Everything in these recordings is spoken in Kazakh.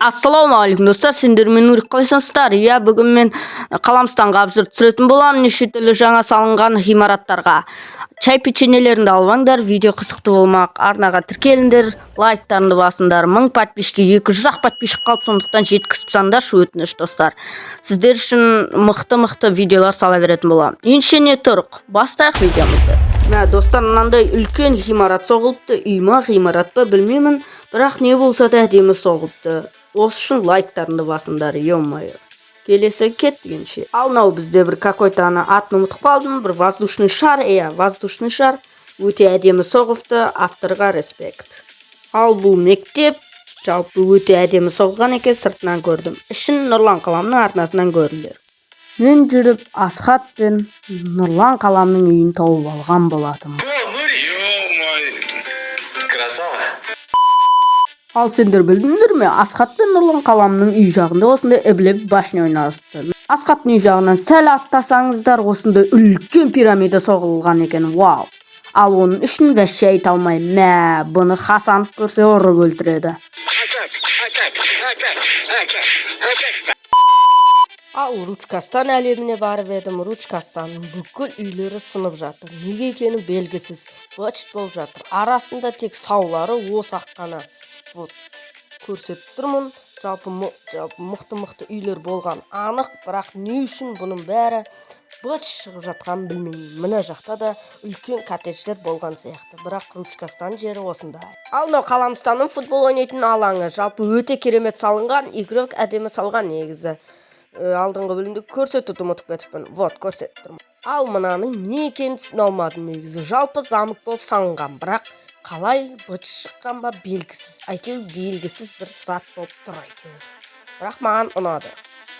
Ассалаумағалейкум достар, сендермен Нурик, қалайсыңыздар? Бүгін мен Қаламстанға обзор түсіретін боламын. Неше түрлі жаңа салынған ғимараттарға. Чай печеньелеріңді алыңдар, видео қызықты болмақ. Арнаға тіркеліңдер, лайктарыңды басыңдар. 1000 подписчикке 200 подписчик қалды, сондықтан жеткізіп тастаңдаршы, өтініш достар. Сіздер үшін мықты видеолар сала беретін боламын. Ендеше не тұрық, бастайық видеомызды. Достар, мынандай үлкен ғимарат соғылыпты. Үйма ғимарат па білмеймін, бірақ не болса да әдемі соғылыпты. Осы үшін лайктарыңды басыңдар, ё-моё. Келесі кеттігенше. Ал мынау бізде бір какой-то атын ұмытып қалдым, бір воздушный шар, воздушный шар. Өте әдемі соғыпты, авторға респект. Ал бұл мектеп, жалпы өте әдемі соғылған екен, сыртынан көрдім. Ішін Нұрлан Қаламның арнасынан көрілер. Мен жүріп Асхат пен Нұрлан Қаламның үйін тауып алған болатым. Ал сендер білдіңдер ме? Асхат пен Нұрлан Қаламның үй жағында осындай эблеп башня ойнасыпты. Асхаттың үй жағынан сәл аттасаңыздар, осындай үлкен пирамида соғылған екен. Вау! Ал оның үшін вәшше айта алмаймын. Бұны Хасанов көрсе ұрып өлтіреді. Ал Ручкастан әлеміне барып едім. Ручкастанның бүкіл үйлері сынып жатыр. Неге екені белгісіз. Бачт болып жатыр. Арасында тек саулары осақ қана. Вот, көрсетіп тұрмын. Жалпы мықты үйлер болған анық, бірақ не үшін бұның бәрі быт шығып жатқан білмеймін. Мына жақта да үлкен коттедждер болған сияқты, бірақ Ручкастан жері осындай. Ал мынау Қаламстанның футбол ойнайтын алаңы. Жалпы өте керемет салынған, игрок әдемі салған негізі. Алдыңғы бөлімді көрсетуді ұмытып кетіппін. Вот, көрсетіп тұрмын. Ал мынаның не екенін түсіне алмадым негізі. Жалпы замок болып салынған, бірақ қалай быт шыққан ба белгісіз. Әйтеуір белгісіз бір зат болып тұр әйтеуір. Бірақ маған ұнады.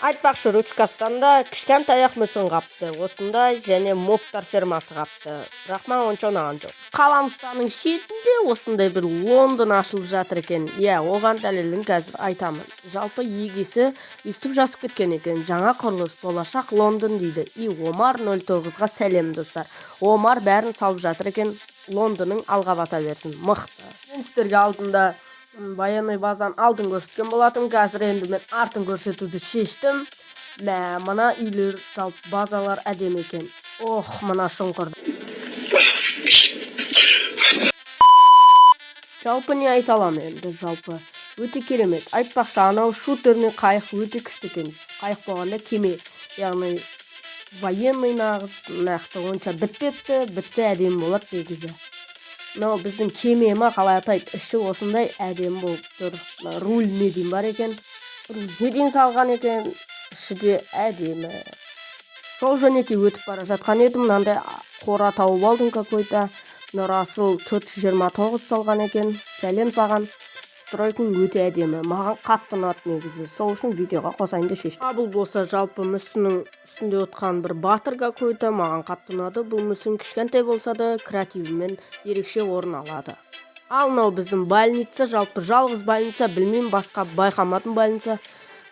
Айтпақшы, Ручкастанда кішкентай мысын қапты. Осындай және мобтар фермасы қапты. Бірақ маған онша ұнаған жоқ. Қаламстанның шетінде осындай бір Лондон ашылып жатыр екен. Оған дәлелін қазір айтамын. Жалпы егесі үстіп жасып кеткен екен. Жаңа құрылыс, болашақ Лондон дейді. Омар 09-ға сәлем достар. Омар бәрін салып жатыр екен. Лондонның алға баса берсін. Мықты. Мен сіздерге алдында баянай базан алдын көрсеткен болатым. Қазір енді мен артын көрсетуді шештім. Мына үйлер, жалпы базалар әдемі екен. Мына шұңқырды. Жалпы не айта аламын енді, жалпы өте керемет. Айтпақшы, анау шутерный қайық өте күшті екен. Қайық болғанда кеме, яғни военный нақты онша бітпепті, бітсе әдемі болады негізі. Мынау біздің кеме ма қалай атайды, іші осындай әдемі болып тұр. Руль не дейін бар екен, не дейін салған екен, іші де әдемі. Сол жөнекей өтіп бара жатқан едім, мынандай қора тауып алдым какой-то. Расыл 429 салған екен. Сәлем саған. Стройкың өте әдемі. Маған қатты ұнады негізі. Сол үшін видеоға қосайынды шештім. Бұл болса жалпы мүсіннің үстінде отқан бір батыр какой-то. Маған қатты ұнады. Бұл мүсін кішкентай болса да креативімен ерекше орын алады. Ал мынау біздің больница, жалпы жалғыз больница, білмеймін, басқа байқамадым больница.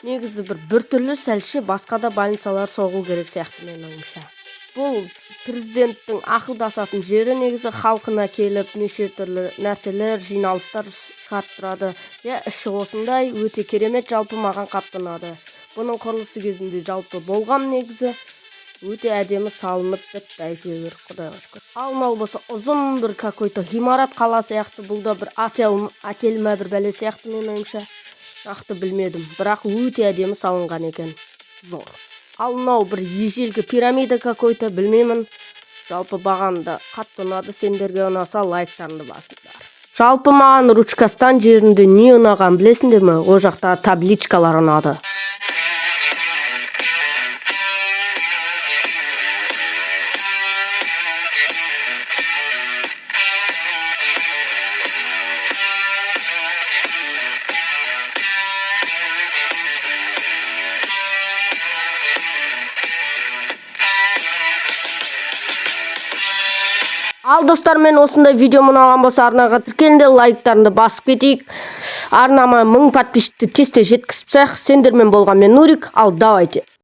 Негізі бір түрлі сәлше басқа да больницалар соғу керек сияқты мен ойымша. Бұл президенттің ақылдасатын жері, негізі халқына келіп неше түрлі нәрселер, жиналыстар шығарттырады. Іші осындай өте керемет, жалпы маған қатты ұнады. Бұның құрылысы кезінде жалпы болған негізі өте әдемі салынып бітті әйтеуір, құдайға шүкір. Ал мынау болса ұзын бір какой-то ғимарат қала сияқты, бұл да бір отель ма бір бәле сияқты мен ойымша. Нақты білмедім, бірақ өте әдемі салынған екен. Зор. Ал мынау бір ежелгі пирамида какой-то, білмеймін. Жалпы бағанда қатты ұнады. Сендерге ұнаса лайктарыңды басыңдар. Жалпы маған Ручкастан жерінде не ұнаған білесіңдер ме? О жақта табличкалар ұнады. Ал достар, мен осындай видео ұнаған болса арнаға тіркеліңдер, лайктарыңды басып кетейік. Арнама 1000 подписчикті тез жеткізіп тастайық. Сендермен болған мен Нурик. Ал давайте.